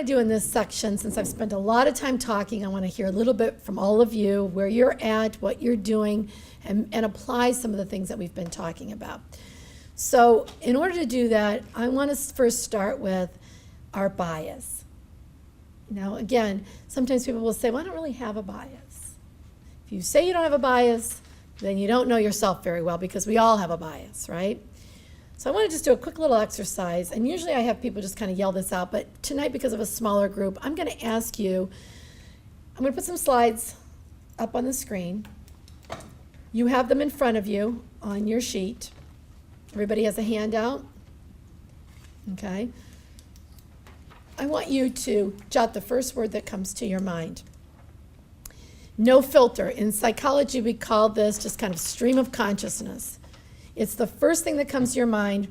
to do in this section, since I've spent a lot of time talking, I want to hear a little bit from all of you, where you're at, what you're doing, and apply some of the things that we've been talking about. So in order to do that, I want to first start with our bias. Now, again, sometimes people will say, well, I don't really have a bias. If you say you don't have a bias, then you don't know yourself very well, because we all have a bias, right? So I want to just do a quick little exercise, and usually I have people just kind of yell this out, but tonight, because of a smaller group, I'm going to ask you, I'm going to put some slides up on the screen. You have them in front of you on your sheet. Everybody has a handout? Okay. I want you to jot the first word that comes to your mind. No filter. In psychology, we call this just kind of stream of consciousness. It's the first thing that comes to your mind.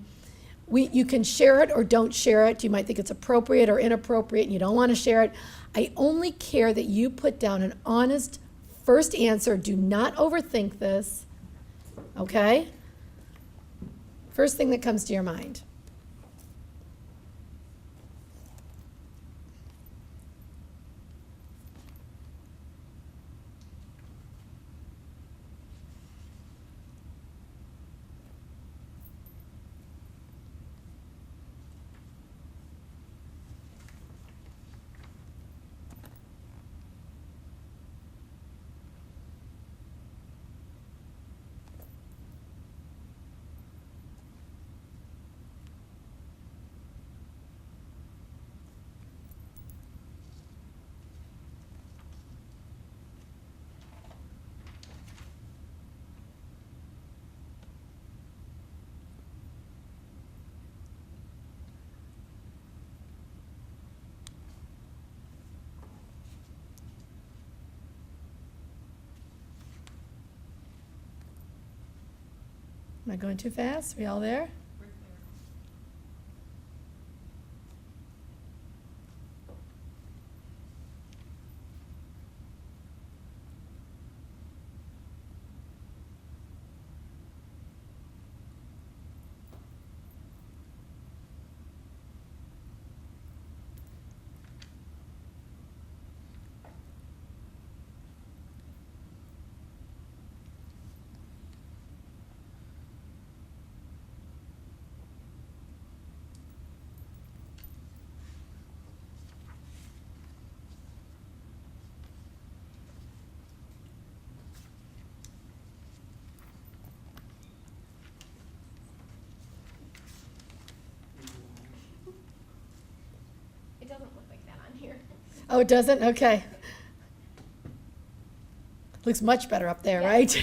You can share it or don't share it. You might think it's appropriate or inappropriate and you don't want to share it. I only care that you put down an honest first answer. Do not overthink this, okay? First thing that comes to your mind. Am I going too fast? Are we all there? Oh, it doesn't? Okay. Looks much better up there, right?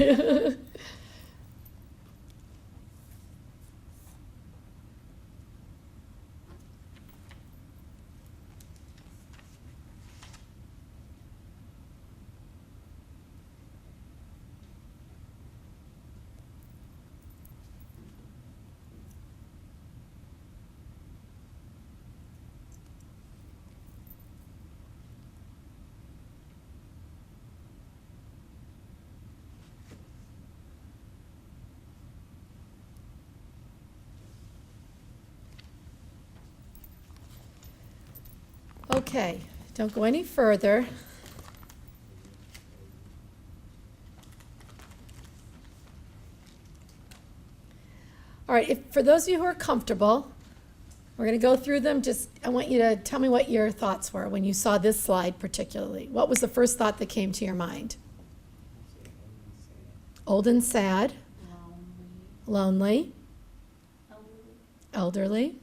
Okay, don't go any further. All right, for those of you who are comfortable, we're going to go through them. I want you to tell me what your thoughts were when you saw this slide particularly. What was the first thought that came to your mind? Old and sad. Lonely. Elderly.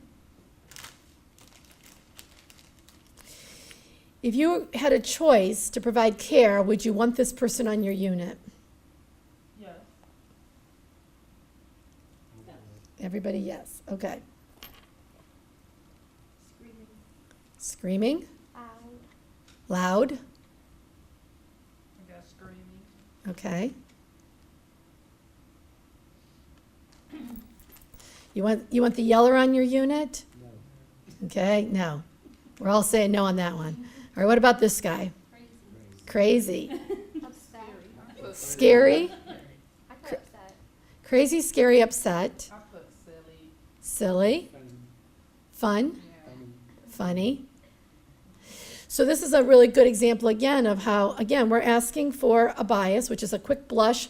If you had a choice to provide care, would you want this person on your unit? Yes. Everybody, yes. Okay. Screaming. Screaming? Loud? I guess screaming. Okay. You want the yeller on your unit? No. Okay, no. We're all saying no on that one. All right, what about this guy? Crazy. Upset. Scary? I put upset. Crazy, scary, upset. I put silly. Silly? Funny. Fun? Yeah. Funny. Funny? So this is a really good example again of how, again, we're asking for a bias, which is a quick blush,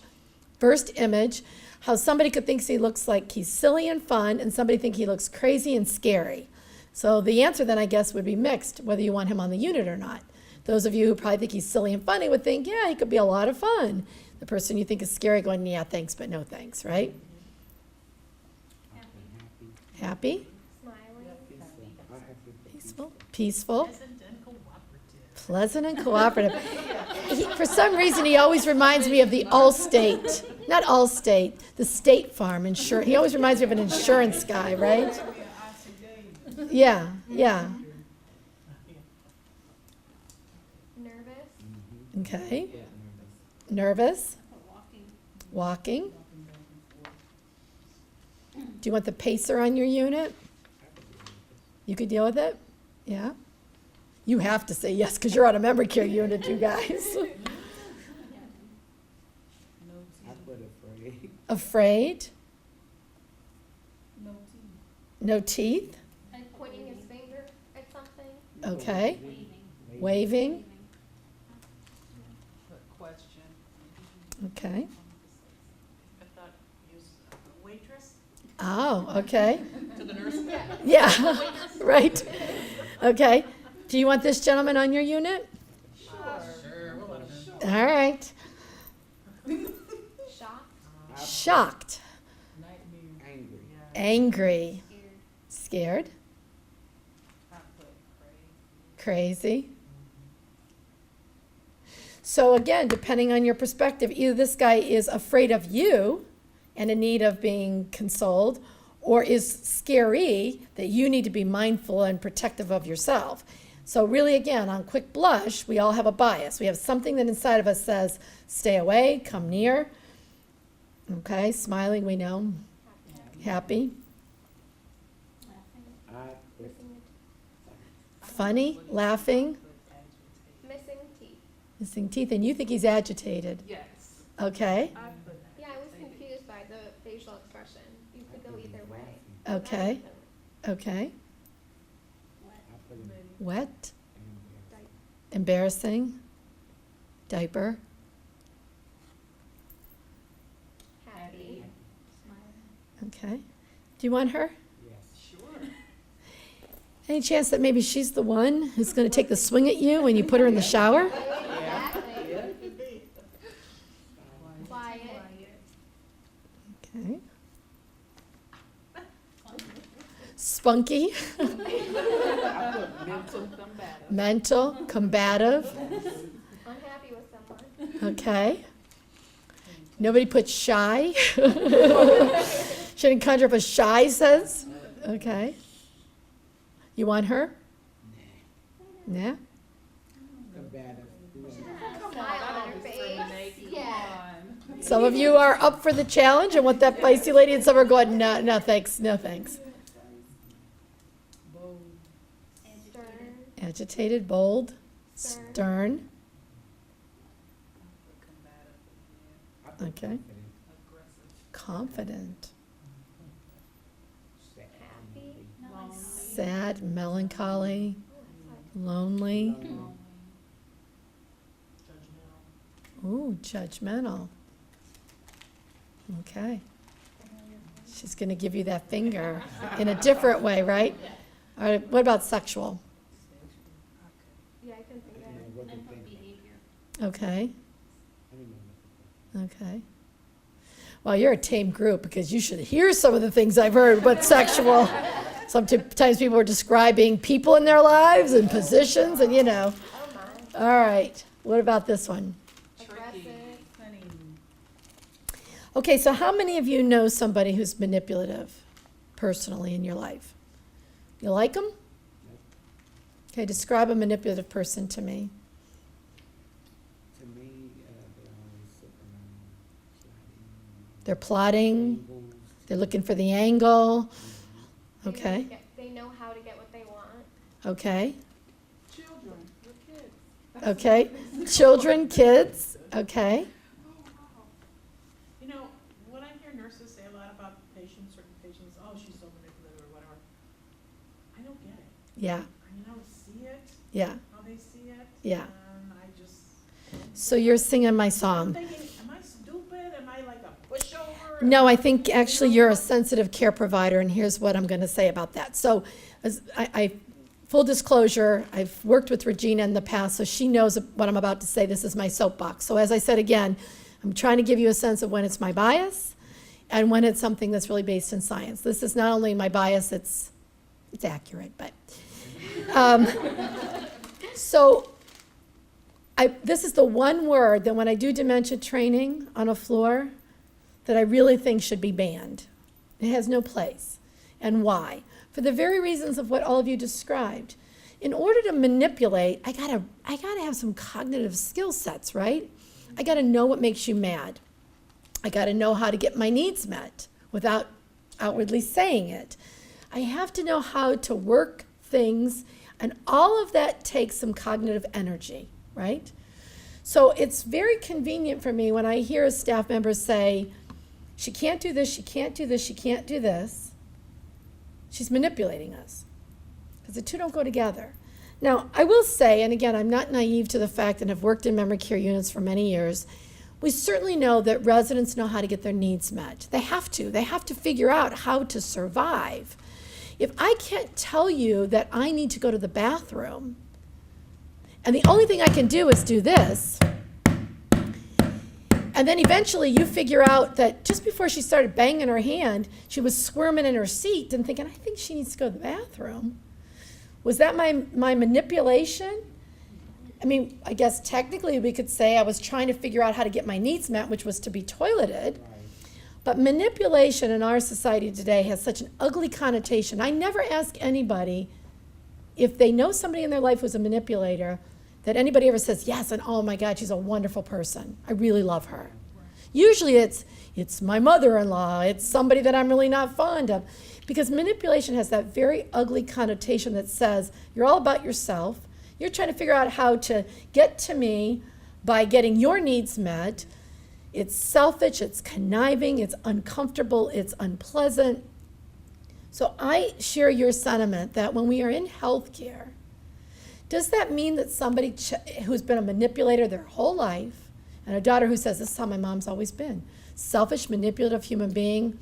first image, how somebody could think he looks like he's silly and fun, and somebody think he looks crazy and scary. So the answer then, I guess, would be mixed, whether you want him on the unit or not. Those of you who probably think he's silly and funny would think, yeah, he could be a lot of fun. The person you think is scary going, yeah, thanks, but no thanks, right? Happy? Smiling. Peaceful? Peaceful? Pleasant and cooperative. For some reason, he always reminds me of the Allstate, not Allstate, the State Farm insurance. He always reminds me of an insurance guy, right? Yeah, yeah. Nervous. Okay. Nervous? Walking. Do you want the pacer on your unit? You could deal with it? Yeah? You have to say yes, because you're on a memory care unit, you guys. I put afraid. Afraid? No teeth. No teeth? Pointing his finger at something. Okay. Waving? Question. Okay. I thought you was a waitress? Oh, okay. To the nurse? Yeah, right. Okay. Do you want this gentleman on your unit? Sure, we'll let him in. All right. Shocked. Shocked. Angry. Angry. Scared. Scared. I put crazy. Crazy. So again, depending on your perspective, either this guy is afraid of you and in need of being consoled, or is scary that you need to be mindful and protective of yourself. So really, again, on quick blush, we all have a bias. We have something that inside of us says, stay away, come near. Okay, smiling, we know. Happy. I put Funny, laughing, Missing teeth. missing teeth, and you think he's agitated. Yes. Okay, I put Yeah, I was confused by the facial expression. You could go either way. okay, okay. I put Wet, embarrassed. embarrassing, diaper, Happy. okay. Do you want her? Yes. sure. Any chance that maybe she's the one who's going to take the swing at you when you put her in the shower? Exactly. Quiet. Okay. Spunky, I put mental. mental, combative, Unhappy with someone. okay. Nobody put shy. Shouldn't conjure up a shy says. Okay. You want her? Yeah? Combative. Smile on her face. Yeah. Some of you are up for the challenge and want that feisty lady, and some are going, no, no thanks, no thanks. Stern. Agitated, bold, stern, I put okay. confident. Confident, Sad. Happy. sad, melancholy, lonely, ooh, judgmental. Okay. She's going to give you that finger in a different way, right? All right, what about sexual? Yeah, I couldn't think I of don't it. know what to think. Okay, I don't know what to think. okay. Well, you're a tame group because you should hear some of the things I've heard about sexual. Sometimes people are describing people in their lives and positions and, you know. Oh my. All right, what about this one? Aggressive. Okay, so how many of you know somebody who's manipulative personally in your life? You like them? Okay, describe a manipulative person to me. To me, they're always sitting around sliding. They're plotting, Angles. they're looking for the angle. Okay, They know how to get what they want. okay, Children, your kids. okay. Children, kids, okay, Oh, wow. You know, when I hear nurses say a lot about patients, certain patients, oh, she's so manipulative or whatever, I don't get it. yeah, I mean, I don't see it. yeah, I'm they see it. Yeah. And I just. So you're singing my I'm song. thinking, am I stupid? Am I like a pushover? No, I think actually you're a sensitive care provider, and here's what I'm going to say about that. So, full disclosure, I've worked with Regina in the past, so she knows what I'm about to say. This is my soapbox. So as I said again, I'm trying to give you a sense of when it's my bias and when it's something that's really based in science. This is not only my bias, it's accurate, but. So this is the one word that when I do dementia training on a floor that I really think should be banned. It has no place. And why? For the very reasons of what all of you described. In order to manipulate, I gotta have some cognitive skill sets, right? I gotta know what makes you mad. I gotta know how to get my needs met without outwardly saying it. I have to know how to work things, and all of that takes some cognitive energy, right? So it's very convenient for me when I hear a staff member say, she can't do this, she can't do this, she can't do this. She's manipulating us, because the two don't go together. Now, I will say, and again, I'm not naive to the fact that I've worked in memory care units for many years, we certainly know that residents know how to get their needs met. They have to figure out how to survive. If I can't tell you that I need to go to the bathroom, and the only thing I can do is do this, and then eventually you figure out that just before she started banging her hand, she was squirming in her seat and thinking, I think she needs to go to the bathroom. Was that my manipulation? I mean, I guess technically we could say I was trying to figure out how to get my needs met, which was to be toileted. But manipulation in our society today has such an ugly connotation. I never ask anybody if they know somebody in their life who's a manipulator, that anybody ever says, yes, and oh my God, she's a wonderful person. I really love her. Usually it's my mother-in-law, it's somebody that I'm really not fond of. Because manipulation has that very ugly connotation that says, you're all about yourself, you're trying to figure out how to get to me by getting your needs met. It's selfish, it's conniving, it's uncomfortable, it's unpleasant. So I share your sentiment that when we are in healthcare, does that mean that somebody who's been a manipulator their whole life, and a daughter who says, this is how my mom's always been, selfish, manipulative human being,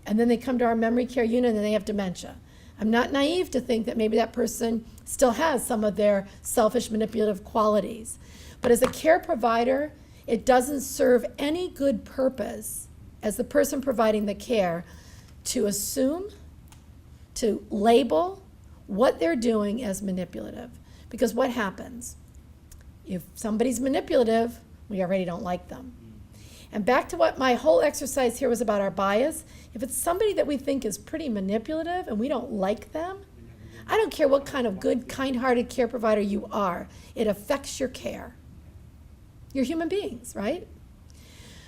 and then they come to our memory care unit and they have dementia? I'm not naive to think that maybe that person still has some of their selfish, manipulative qualities. But as a care provider, it doesn't serve any good purpose as the person providing the care to assume, to label what they're doing as manipulative. Because what happens? If somebody's manipulative, we already don't like them. And back to what my whole exercise here was about, our bias. If it's somebody that we think is pretty manipulative and we don't like them, I don't care what kind of good, kind-hearted care provider you are, it affects your care. You're human beings, right?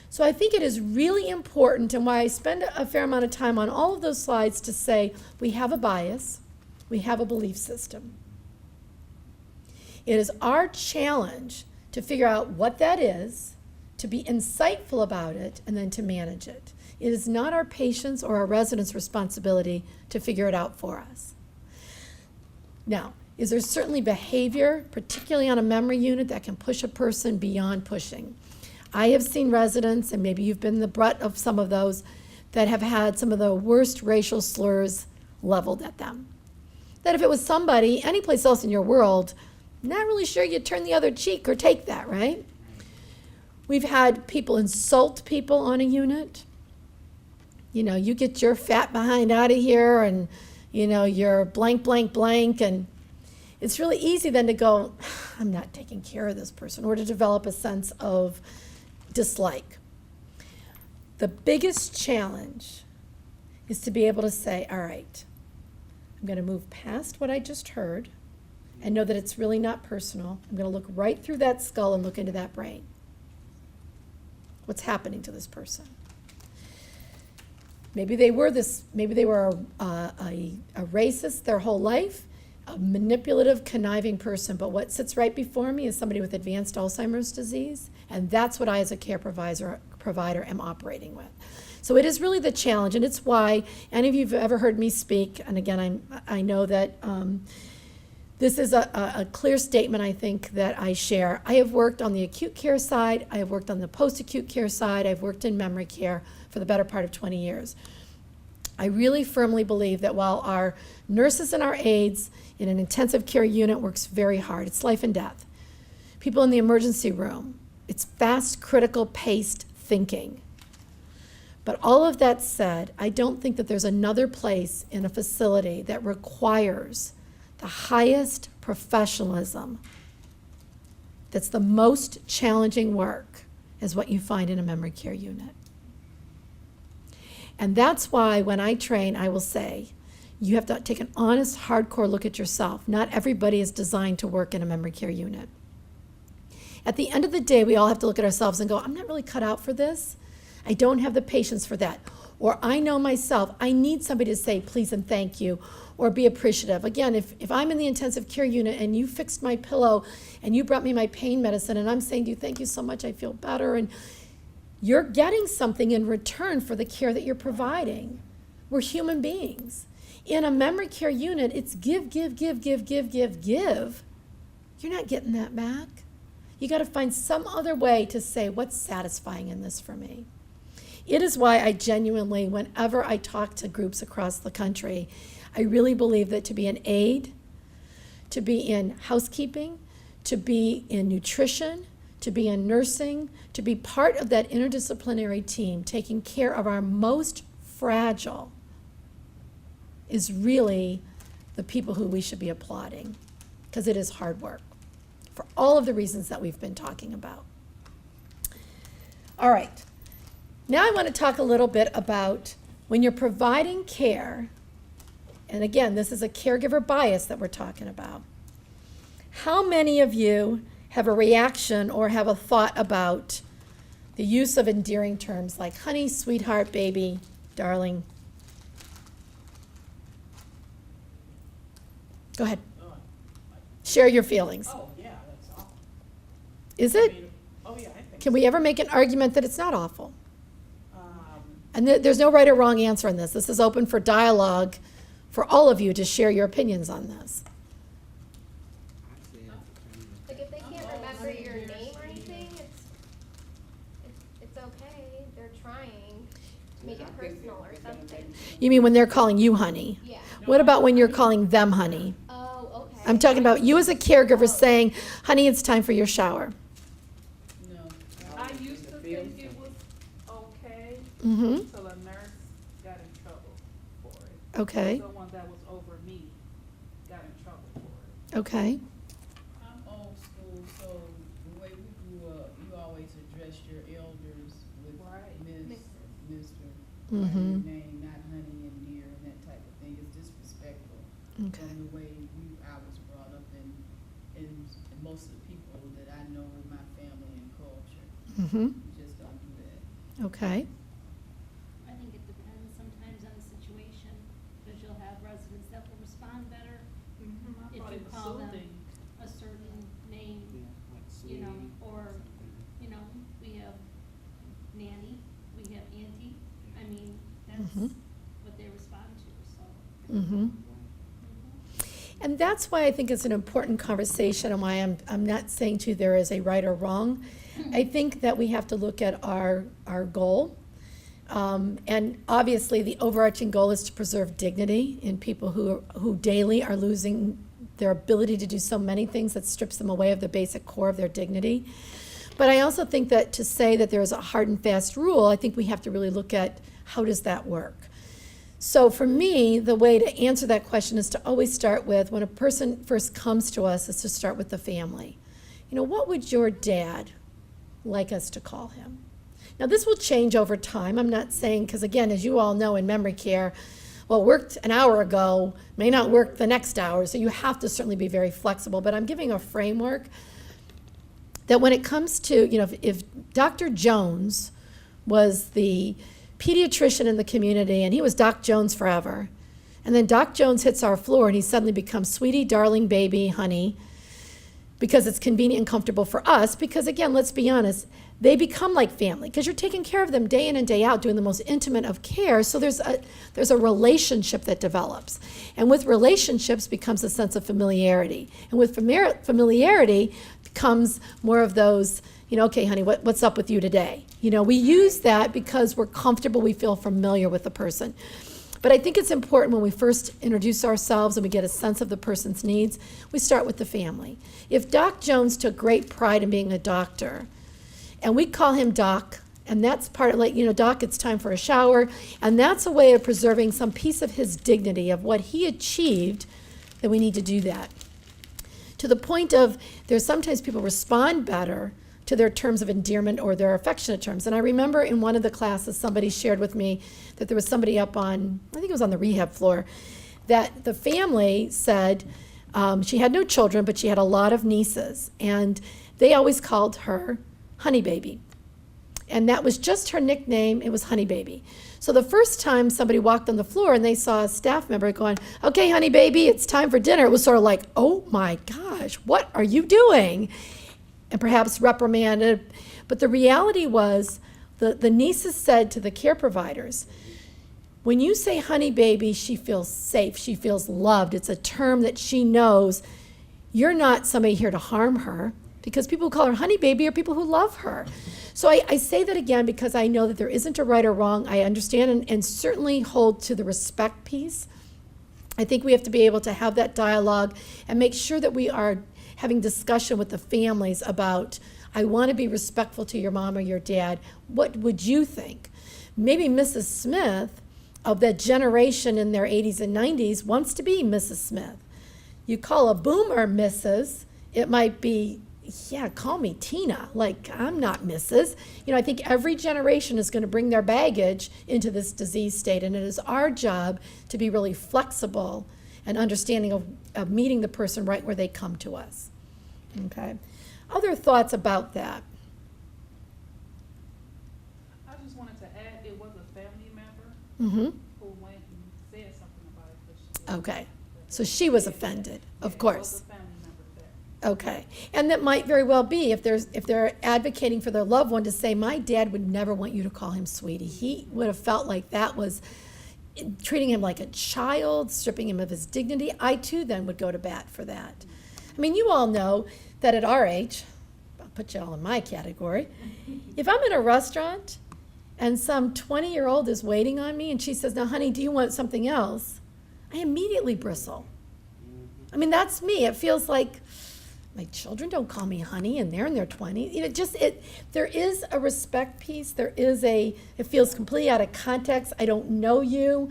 So I think it is really important, and why I spend a fair amount of time on all of those slides, to say we have a bias, we have a belief system. It is our challenge to figure out what that is, to be insightful about it, and then to manage it. It is not our patients' or our residents' responsibility to figure it out for us. Now, is there certainly behavior, particularly on a memory unit, that can push a person beyond pushing? I have seen residents, and maybe you've been the brunt of some of those, that have had some of the worst racial slurs leveled at them. That if it was somebody anyplace else in your world, not really sure you'd turn the other cheek or take that, right? We've had people insult people on a unit. You know, you get your fat behind out of here, and, you know, you're blank, blank, blank, and it's really easy then to go, I'm not taking care of this person, or to develop a sense of dislike. The biggest challenge is to be able to say, all right, I'm going to move past what I just heard and know that it's really not personal. I'm going to look right through that skull and look into that brain. What's happening to this person? Maybe they were a racist their whole life, a manipulative, conniving person, but what sits right before me is somebody with advanced Alzheimer's disease, and that's what I, as a care provider, am operating with. So it is really the challenge, and it's why any of you have ever heard me speak, and again, I know that This is a clear statement, I think, that I share. I have worked on the acute care side, I have worked on the post-acute care side, I've worked in memory care for the better part of 20 years. I really firmly believe that while our nurses and our aides in an intensive care unit works very hard, it's life and death. People in the emergency room, it's fast, critical, paced thinking. But all of that said, I don't think that there's another place in a facility that requires the highest professionalism, that's the most challenging work, is what you find in a memory care unit. And that's why when I train, I will say, you have to take an honest, hardcore look at yourself. Not everybody is designed to work in a memory care unit. At the end of the day, we all have to look at ourselves and go, I'm not really cut out for this. I don't have the patience for that. Or I know myself, I need somebody to say please and thank you, or be appreciative. Again, if I'm in the intensive care unit and you fixed my pillow and you brought me my pain medicine and I'm saying to you, thank you so much, I feel better, and you're getting something in return for the care that you're providing. We're human beings. In a memory care unit, it's give, give, give, give, give, give, give. You're not getting that back. You got to find some other way to say what's satisfying in this for me. It is why I genuinely, whenever I talk to groups across the country, I really believe that to be an aide, to be in housekeeping, to be in nutrition, to be in nursing, to be part of that interdisciplinary team taking care of our most fragile is really the people who we should be applauding, because it is hard work for all of the reasons that we've been talking about. All right. Now I want to talk a little bit about when you're providing care, and again, this is a caregiver bias that we're talking about. How many of you have a reaction or have a thought about the use of endearing terms like honey, sweetheart, baby, darling? Go ahead. Share your feelings. Oh, yeah, that's awful. Is I it? mean, oh, yeah, I think Can we ever make an argument that it's not awful? so. And there's no right or wrong answer on this. This is open for dialogue for all of you to share your opinions on this. I say Like if they can't remember your name or anything, it's okay. They're trying to make it personal or something. You mean when they're calling you honey? Yeah. What about when you're calling them honey? Oh, okay. I'm talking about you as a caregiver saying, honey, it's time for your shower. No, I used to think it was okay Mm-hmm. until a nurse got in trouble for it. Okay. Someone that was over me got in trouble for it. Okay. I'm old school, so the way we grew up, you always addressed your elders with Right. Miss, Mrs. Mr. Mm-hmm. Your name, not honey and dear and that type of thing. It's disrespectful Okay. from the way I was brought up and most of the people that I know in my family and culture. Mm-hmm. You just don't do that. Okay. I think it depends sometimes on the situation, because you'll have residents that will respond better Mm-hmm. I if thought you it was call them soothing. a certain name, Yeah, like you know, sweetie, or, something. you know, we have nanny, we have auntie. I mean, Mhm. that's what they respond to, so. Mm-hmm. And that's why I think it's an important conversation, and why I'm not saying to you there is a right or wrong. I think that we have to look at our goal. And obviously, the overarching goal is to preserve dignity in people who daily are losing their ability to do so many things that strips them away of the basic core of their dignity. But I also think that to say that there is a hard and fast rule, I think we have to really look at how does that work. So for me, the way to answer that question is to always start with, when a person first comes to us, is to start with the family. You know, what would your dad like us to call him? Now, this will change over time. I'm not saying, because again, as you all know in memory care, what worked an hour ago may not work the next hour, so you have to certainly be very flexible. But I'm giving a framework that when it comes to, you know, if Dr. Jones was the pediatrician in the community and he was Doc Jones forever, and then Doc Jones hits our floor and he suddenly becomes sweetie, darling, baby, honey, because it's convenient and comfortable for us, because again, let's be honest, they become like family because you're taking care of them day in and day out, doing the most intimate of care. So there's a relationship that develops. And with relationships becomes a sense of familiarity. And with familiarity becomes more of those, okay, honey, what's up with you today? We use that because we're comfortable, we feel familiar with the person. But I think it's important when we first introduce ourselves and we get a sense of the person's needs, we start with the family. If Doc Jones took great pride in being a doctor, and we call him Doc, and that's part of Doc, it's time for a shower, and that's a way of preserving some piece of his dignity, of what he achieved, then we need to do that. To the point of, there's sometimes people respond better to their terms of endearment or their affectionate terms. And I remember in one of the classes, somebody shared with me that there was somebody up on, I think it was on the rehab floor, that the family said she had no children, but she had a lot of nieces. And they always called her Honey Baby. And that was just her nickname. It was Honey Baby. So the first time somebody walked on the floor and they saw a staff member going, okay, Honey Baby, it's time for dinner, it was sort of like, oh my gosh, what are you doing? And perhaps reprimanded. But the reality was the nieces said to the care providers, when you say Honey Baby, she feels safe, she feels loved. It's a term that she knows you're not somebody here to harm her, because people who call her Honey Baby are people who love her. So I say that again because I know that there isn't a right or wrong. I understand and certainly hold to the respect piece. I think we have to be able to have that dialogue and make sure that we are having discussion with the families about, I want to be respectful to your mom or your dad. What would you think? Maybe Mrs. Smith of that generation in their 80s and 90s wants to be Mrs. Smith. You call a boomer Mrs., it might be, yeah, call me Tina. Like, I'm not Mrs. I think every generation is going to bring their baggage into this disease state, and it is our job to be really flexible and understanding of meeting the person right where they come to us. Okay. Other thoughts about that? I just wanted to add, it was a family member Mm-hmm. who went and said something about it. 'Cause Okay. So she was offended, of course. It was a family member there. Okay. And that might very well be if they're advocating for their loved one to say, my dad would never want you to call him sweetie. He would have felt like that was treating him like a child, stripping him of his dignity. I too then would go to bat for that. I mean, you all know that at our age, I'll put you all in my category, if I'm in a restaurant and some 20-year-old is waiting on me and she says, now honey, do you want something else? I immediately bristle. I mean, that's me. It feels like my children don't call me honey and they're in their 20s. There is a respect piece. It feels completely out of context. I don't know you,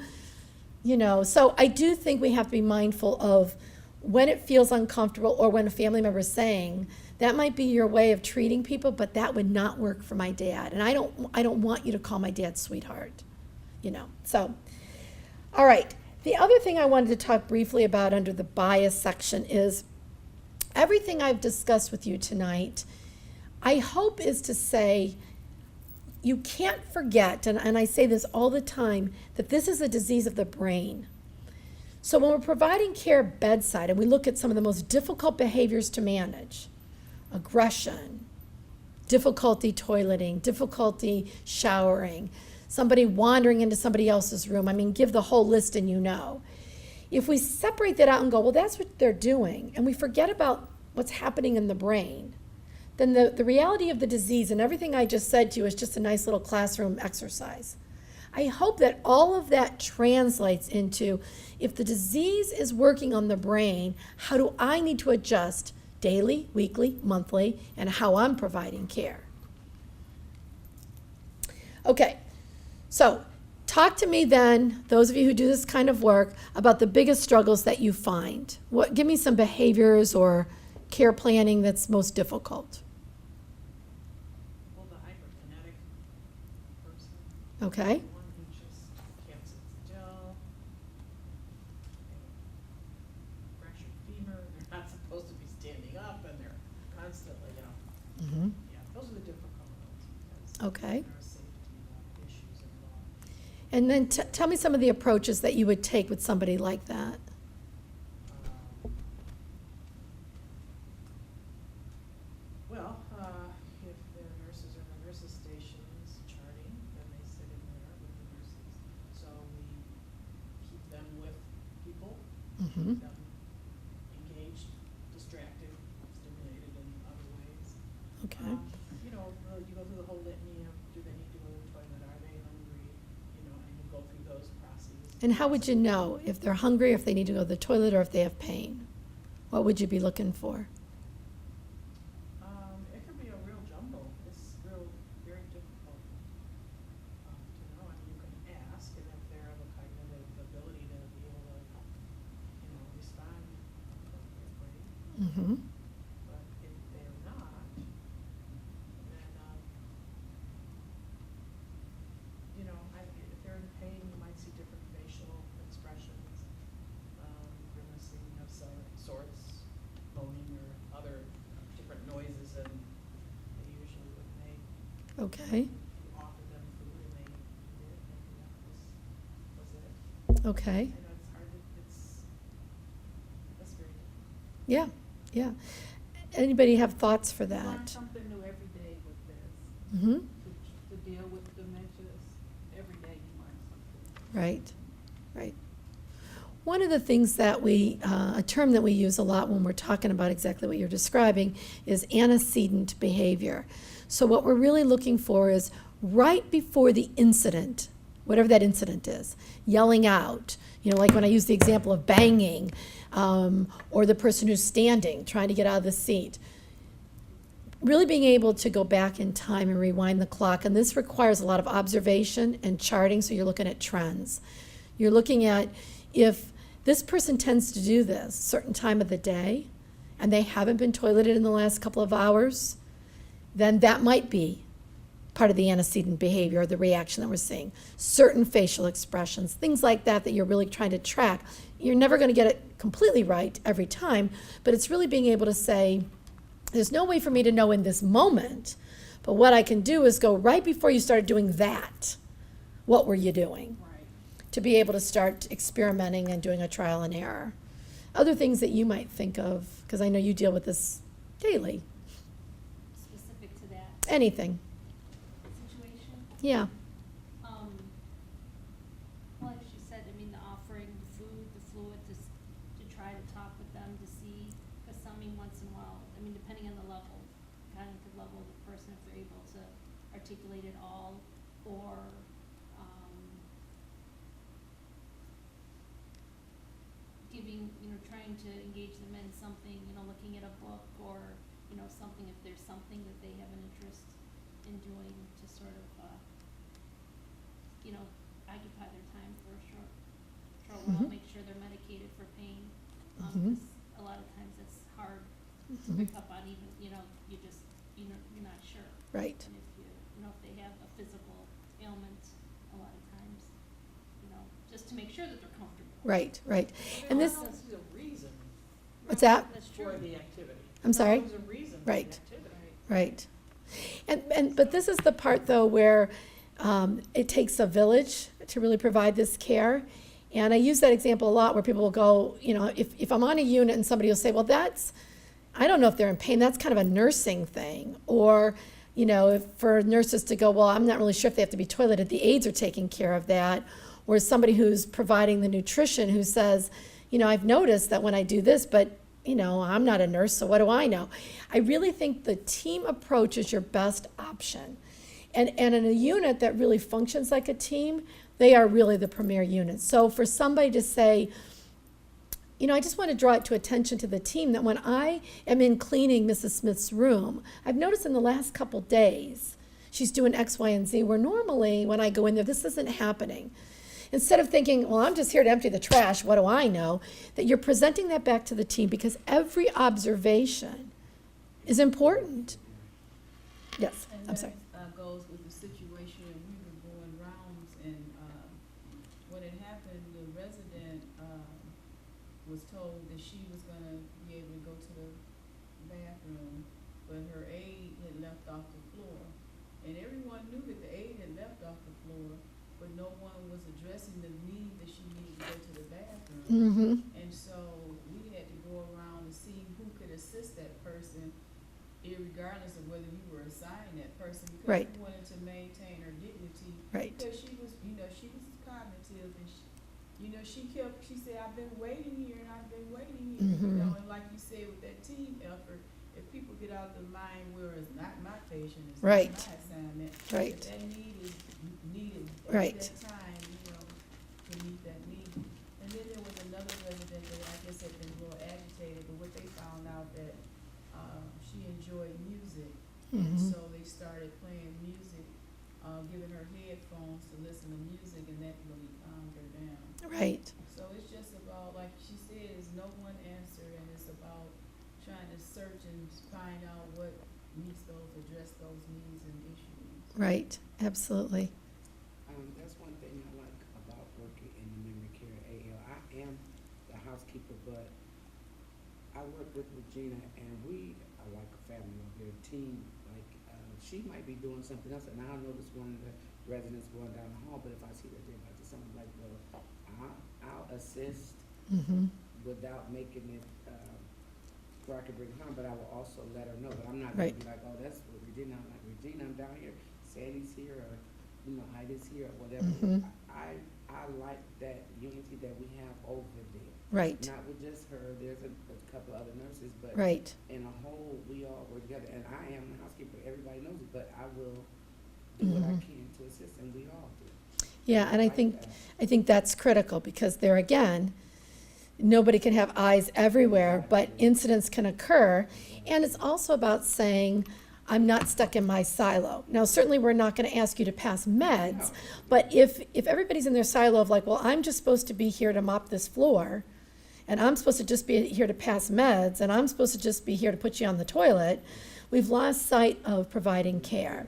So I do think we have to be mindful of when it feels uncomfortable or when a family member is saying, that might be your way of treating people, but that would not work for my dad. And I don't want you to call my dad sweetheart, So, all right. The other thing I wanted to talk briefly about under the bias section is everything I've discussed with you tonight, I hope is to say you can't forget, and I say this all the time, that this is a disease of the brain. So when we're providing care bedside and we look at some of the most difficult behaviors to manage, aggression, difficulty toileting, difficulty showering, somebody wandering into somebody else's room, give the whole list and If we separate that out and go, well, that's what they're doing, and we forget about what's happening in the brain, then the reality of the disease and everything I just said to you is just a nice little classroom exercise. I hope that all of that translates into, if the disease is working on the brain, how do I need to adjust daily, weekly, monthly, and how I'm providing care? Okay, so talk to me then, those of you who do this kind of work, about the biggest struggles that you find. Give me some behaviors or care planning that's most difficult. Well, the hyperkinetic person. Okay? The one who just can't sit still. Crash your femur, they're not supposed to be standing up and they're constantly, Mm-hmm. yeah, those are the difficult ones because Okay. there are safety issues involved. And then tell me some of the approaches that you would take with somebody like that. Well, if there are nurses in the nurses' stations charting, then they sit in there with the nurses. So we keep them with people, Mm-hmm. keep them engaged, distracted, stimulated in other ways. Okay. You know, you go through the whole litany of, do they need to go to the toilet, are they hungry, you know, and you go through those processes. And how would you know if they're hungry, if they need to go to the toilet, or if they have pain? What would you be looking for? It could be a real jumble. It's very difficult to know. I mean, you can ask, and if they're of a cognitive ability to be able to, you know, respond appropriately. Mm-hmm. But if they're not, then, you know, if they're in pain, you might see different facial expressions, grimacing of some sorts, moaning or other different noises than they usually would make. Okay. If you offered them food and they did, maybe that was it. Okay. I know it's hard to, that's very difficult. Yeah. Yeah. Anybody have thoughts for You learn that? something new every day with this. Mm-hmm. To deal with dementias, every day you learn something. Right. Right. One of the things that a term that we use a lot when we're talking about exactly what you're describing is antecedent behavior. So what we're really looking for is right before the incident, whatever that incident is, yelling out, you know, like when I use the example of banging, or the person who's standing, trying to get out of the seat. Really being able to go back in time and rewind the clock, and this requires a lot of observation and charting, so you're looking at trends. You're looking at if this person tends to do this certain time of the day, and they haven't been toileted in the last couple of hours, then that might be part of the antecedent behavior or the reaction that we're seeing. Certain facial expressions, things like that that you're really trying to track. You're never going to get it completely right every time, but it's really being able to say, there's no way for me to know in this moment, but what I can do is go right before you started doing that, what were you doing? Right. To be able to start experimenting and doing a trial and error. Other things that you might think of, because I know you deal with this daily. Specific to that Anything. situation. Yeah. Well, like she said, I mean, the offering the food, the fluid, to try to talk with them to see, because some mean once in a while, I mean, depending on the level, cognitive level of the person, if they're able to articulate it all, or, giving, you know, trying to engage them in something, you know, looking at a book, or, you know, something, if there's something that they have an interest in doing to sort of, you know, occupy their time for a short while, make sure they're medicated for pain. 'Cause a lot of times it's hard to pick up on, even, you know, you're not sure. Right. And if if they have a physical ailment, a lot of times, just to make sure that they're comfortable. Right, right. Well, And they this, also see a reason what's that? That's for true. the activity. I'm sorry? There's a reason for Right. the activity. Right. But this is the part, though, where it takes a village to really provide this care. And I use that example a lot where people will go, you know, if I'm on a unit and somebody will say, well, I don't know if they're in pain, that's kind of a nursing thing. Or, you know, if for nurses to go, well, I'm not really sure if they have to be toileted, the aides are taking care of that. Or somebody who's providing the nutrition who says, you know, I've noticed that when I do this, but, you know, I'm not a nurse, so what do I know? I really think the team approach is your best option. And in a unit that really functions like a team, they are really the premier unit. So for somebody to say, you know, I just want to draw it to attention to the team that when I am in cleaning Mrs. Smith's room, I've noticed in the last couple days, she's doing X, Y, and Z, where normally when I go in there, this isn't happening. Instead of thinking, well, I'm just here to empty the trash, what do I know? That you're presenting that back to the team, because every observation is important. Yes, And I'm sorry. that goes with the situation, we were going rounds, and when it happened, the resident was told that she was gonna be able to go to the bathroom, but her aide had left off the floor. And everyone knew that the aide had left off the floor, but no one was addressing the need that she needed to go to the bathroom. Mm-hmm. And so we had to go around and see who could assist that person irregardless of whether you were assigned that person, because Right. you wanted to maintain her dignity. Right. Because she was, she was cognitive, and she said, I've been waiting here and I've been waiting here, Mhm. and like you said, with that team effort, if people get out of the mind where it's not my patient, it's Right. not my assignment. Right. If that need is needed Right. at that time, to meet that need. And then there was another resident that I guess had been a little agitated, but what they found out that, she enjoyed music. And Mhm. so they started playing music, giving her headphones to listen to music, and that really calmed her down. Right. So it's just about, like she said, there's no one answer, and it's about trying to search and find out what address those needs and issues. Right. Absolutely. That's one thing I like about working in the memory care AL. I am the housekeeper, but I work with Regina, and we are like a family. We're a team. Like, she might be doing something else, and I'll notice one of the residents going down the hall, but if I see that they're about to something, like, well, I'll assist Mm-hmm. without making it, where I can bring harm, but I will also let her know. But I'm not Right. gonna be like, oh, that's what Regina, I'm like, Regina, I'm down here, Sandy's here, or, Ida's here, or whatever. Mhm. I like that unity that we have over there. Right. Not with just her, there's a couple other nurses, but Right. in a whole, we all work together. And I am the housekeeper, everybody knows it, but I will do what I Mhm. can to assist, and we all do. Yeah, and I like think that. that's critical, because there again, nobody can have eyes everywhere, but incidents can occur. And it's also about saying, I'm not stuck in my silo. Now, certainly, we're not going to ask you to pass meds, No. but if everybody's in their silo of like, well, I'm just supposed to be here to mop this floor, and I'm supposed to just be here to pass meds, and I'm supposed to just be here to put you on the toilet, we've lost sight of providing care.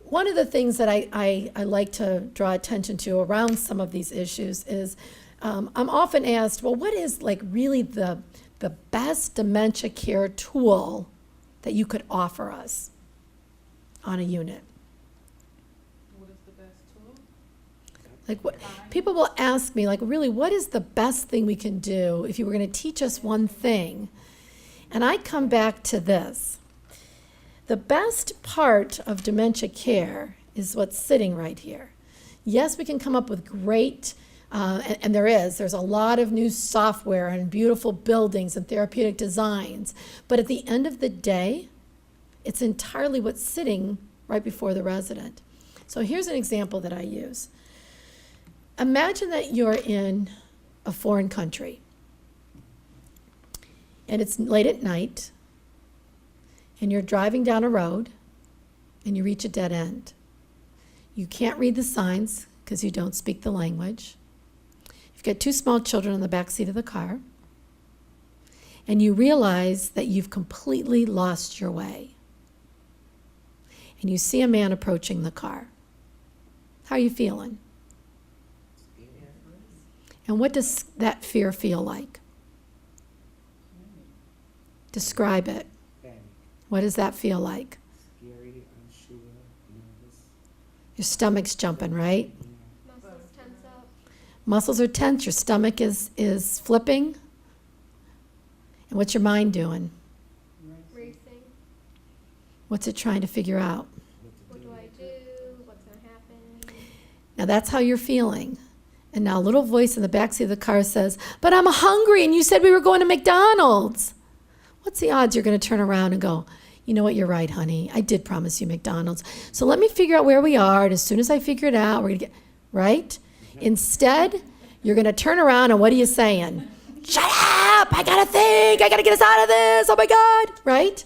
One of the things that I like to draw attention to around some of these issues is, I'm often asked, well, what is like really the best dementia care tool that you could offer us on a unit? What is the best tool? Like, what, people will ask me, like, really, what is the best thing we can do if you were going to teach us one thing? And I come back to this. The best part of dementia care is what's sitting right here. Yes, we can come up with great, and there's a lot of new software and beautiful buildings and therapeutic designs, but at the end of the day, it's entirely what's sitting right before the resident. So here's an example that I use. Imagine that you're in a foreign country, and it's late at night, and you're driving down a road, and you reach a dead end. You can't read the signs because you don't speak the language. You've got two small children in the back seat of the car, and you realize that you've completely lost your way. And you see a man approaching the car. How are you feeling? And what does that fear feel like? Describe it. Panic, What does that feel like? scary, unsure, nervous, Your stomach's jumping, right? Muscles tense up. Muscles are tense, your stomach is flipping. And what's your mind doing? Racing. What's it trying to figure out? What do I do? What's gonna happen? Now that's how you're feeling. And now a little voice in the backseat of the car says, but I'm hungry and you said we were going to McDonald's. What's the odds you're going to turn around and go, you know what, you're right, honey. I did promise you McDonald's. So let me figure out where we are. And as soon as I figure it out, we're going to get, right? Instead, you're going to turn around and what are you saying? Shut up! I got to think. I got to get us out of this. Oh my God, right?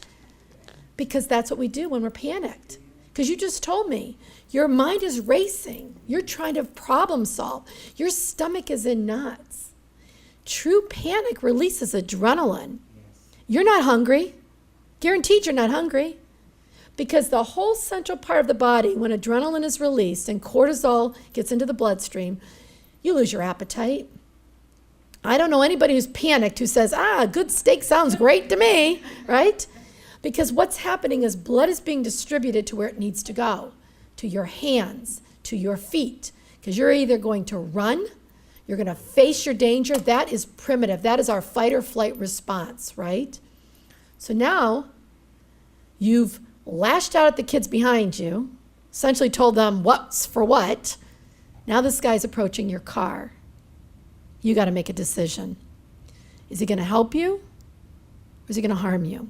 Because that's what we do when we're panicked. Because you just told me, your mind is racing. You're trying to problem solve. Your stomach is in knots. True panic releases adrenaline. You're not hungry. Guaranteed you're not hungry. Because the whole central part of the body, when adrenaline is released and cortisol gets into the bloodstream, you lose your appetite. I don't know anybody who's panicked who says, good steak sounds great to me, right? Because what's happening is blood is being distributed to where it needs to go, to your hands, to your feet. Because you're either going to run, you're going to face your danger. That is primitive. That is our fight or flight response, right? So now You've lashed out at the kids behind you, essentially told them what's for what. Now this guy's approaching your car. You got to make a decision. Is he going to help you or is he going to harm you?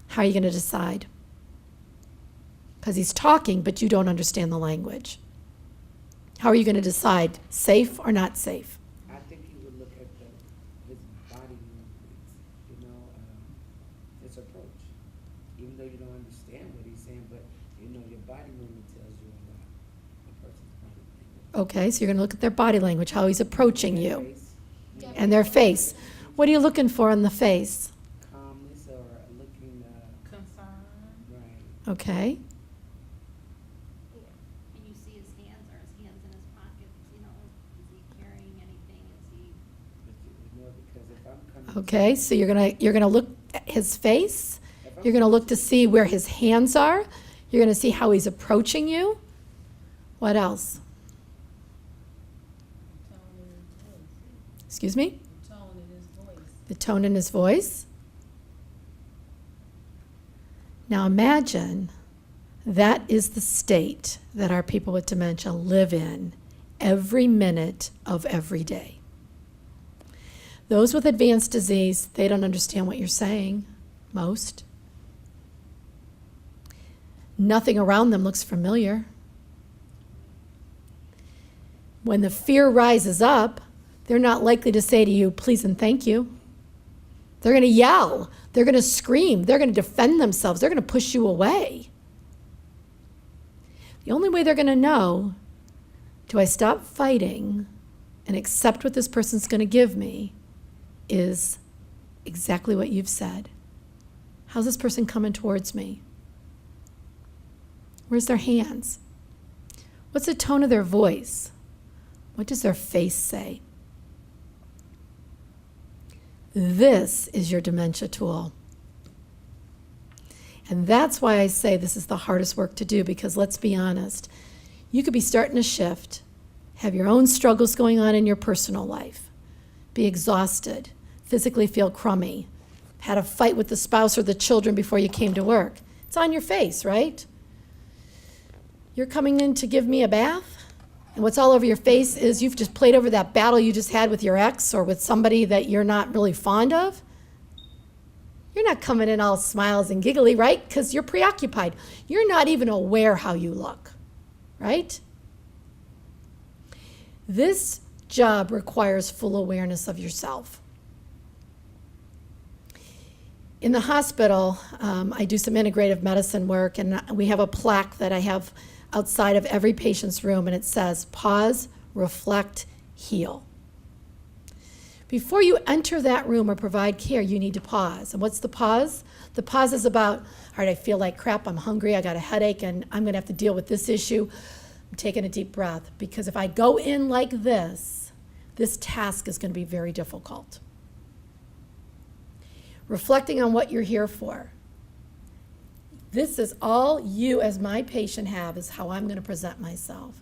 How are you going to decide? Because he's talking, but you don't understand the language. How are you going to decide, safe or not safe? I think you would look at his body movements, his approach. Even though you don't understand what he's saying, but your body movement tells you a lot. A person's body language. Okay, so you're going to look at their body language, how he's approaching Their you, face, and their face. What are you looking for in the face? calmness or looking, Concern. right. Okay, And you see his hands, are his hands in his pockets, is he carrying anything, is he? Because if I'm coming. okay, so you're gonna look at his face. If I'm You're gonna look to see where his hands are. You're gonna see how he's approaching you. What else? Tone in his voice. Excuse me? Tone in his voice. The tone in his voice. Now imagine that is the state that our people with dementia live in every minute of every day. Those with advanced disease, they don't understand what you're saying, most. Nothing around them looks familiar. When the fear rises up, they're not likely to say to you, please and thank you. They're going to yell. They're going to scream. They're going to defend themselves. They're going to push you away. The only way they're going to know, do I stop fighting and accept what this person's going to give me, is exactly what you've said. How's this person coming towards me? Where's their hands? What's the tone of their voice? What does their face say? This is your dementia tool. And that's why I say this is the hardest work to do, because let's be honest, you could be starting a shift, have your own struggles going on in your personal life, be exhausted, physically feel crummy, had a fight with the spouse or the children before you came to work. It's on your face, right? You're coming in to give me a bath, and what's all over your face is you've just played over that battle you just had with your ex or with somebody that you're not really fond of. You're not coming in all smiles and giggly, right? Because you're preoccupied. You're not even aware how you look, right? This job requires full awareness of yourself. In the hospital, I do some integrative medicine work, and we have a plaque that I have outside of every patient's room, and it says, pause, reflect, heal. Before you enter that room or provide care, you need to pause. And what's the pause? The pause is about, all right, I feel like crap, I'm hungry, I got a headache, and I'm gonna have to deal with this issue. I'm taking a deep breath, because if I go in like this task is gonna be very difficult. Reflecting on what you're here for. This is all you as my patient have, is how I'm gonna present myself.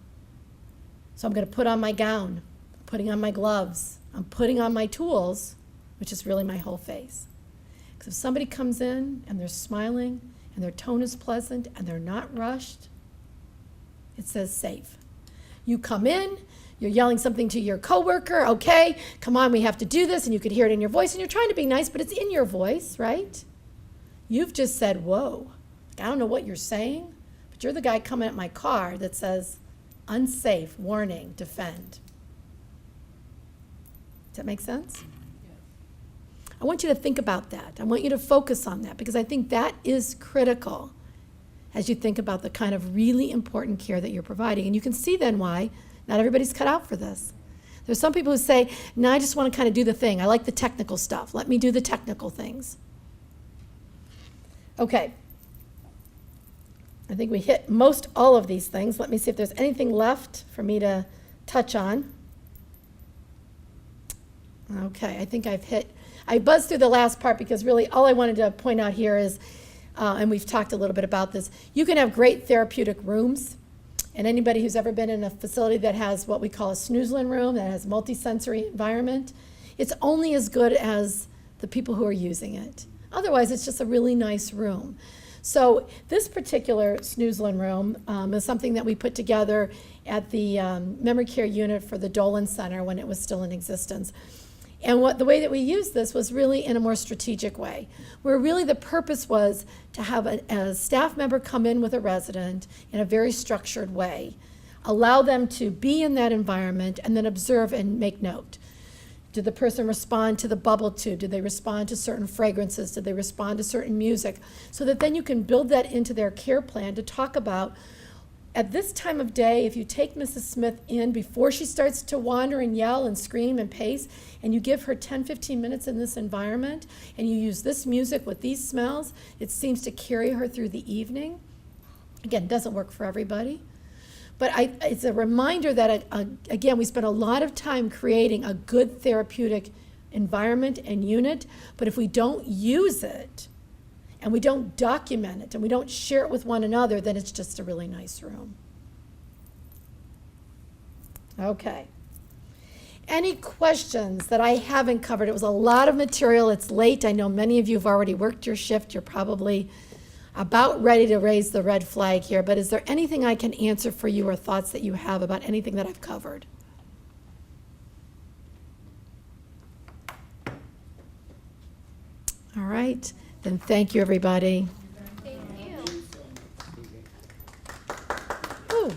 So I'm gonna put on my gown, putting on my gloves, I'm putting on my tools, which is really my whole face. Because if somebody comes in and they're smiling and their tone is pleasant and they're not rushed, it says safe. You come in, you're yelling something to your coworker, okay, come on, we have to do this, and you could hear it in your voice, and you're trying to be nice, but it's in your voice, right? You've just said, whoa, I don't know what you're saying, but you're the guy coming at my car that says, unsafe, warning, defend. Does that make sense? I want you to think about that. I want you to focus on that, because I think that is critical as you think about the kind of really important care that you're providing. And you can see then why not everybody's cut out for this. There's some people who say, no, I just want to kind of do the thing. I like the technical stuff. Let me do the technical things. Okay. I think we hit most all of these things. Let me see if there's anything left for me to touch on. Okay, I think I buzzed through the last part, because really all I wanted to point out here is, and we've talked a little bit about this, you can have great therapeutic rooms, and anybody who's ever been in a facility that has what we call a snooze-in room, that has multi-sensory environment, it's only as good as the people who are using it. Otherwise, it's just a really nice room. So this particular snoozlin room is something that we put together at the memory care unit for the Dolan Center when it was still in existence. And the way that we used this was really in a more strategic way, where really the purpose was to have a staff member come in with a resident in a very structured way, allow them to be in that environment, and then observe and make note. Did the person respond to the bubble tube? Did they respond to certain fragrances? Did they respond to certain music? So that then you can build that into their care plan to talk about, at this time of day, if you take Mrs. Smith in before she starts to wander and yell and scream and pace, and you give her 10, 15 minutes in this environment, and you use this music with these smells, it seems to carry her through the evening. Again, it doesn't work for everybody. But it's a reminder that, again, we spend a lot of time creating a good therapeutic environment and unit, but if we don't use it, and we don't document it, and we don't share it with one another, then it's just a really nice room. Okay. Any questions that I haven't covered? It was a lot of material. It's late. I know many of you have already worked your shift. You're probably about ready to raise the red flag here, but is there anything I can answer for you or thoughts that you have about anything that I've covered? All right. Then thank you, everybody. Thank you. Ooh.